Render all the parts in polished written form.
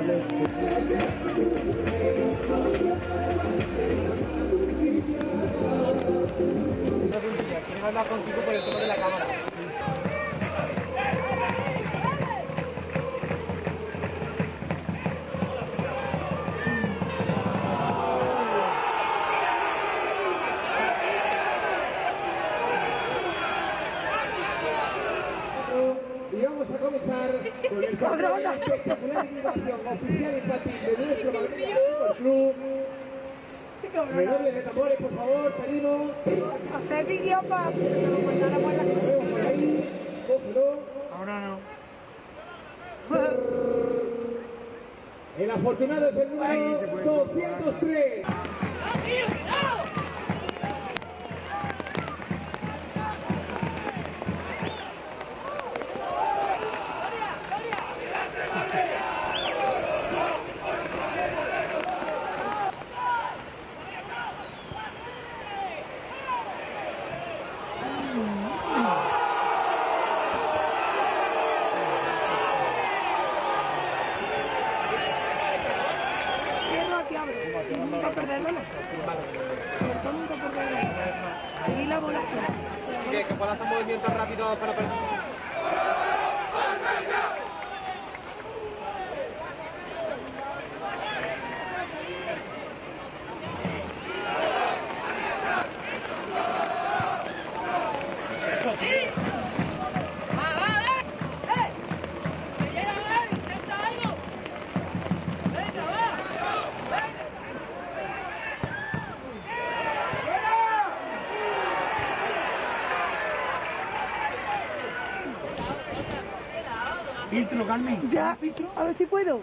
Quiero hablar contigo por el tema de la cámara. Y vamos a comenzar con el sorteo de la espectacular invitación oficial infantil de nuestro magnífico club. Redobles de tambores, por favor, pedimos. Hacer vídeo para que se lo mandáramos en la Nos vemos por ahí. Cógelo. Ahora no. El afortunado es el número 203. Nunca perderlo, ¿no? Sobre todo nunca perderlo. Seguir la bola fuera. Así que puedas hacer movimientos rápidos para... Filtro, Carmen. Ya, a ver si puedo.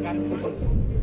Carmen.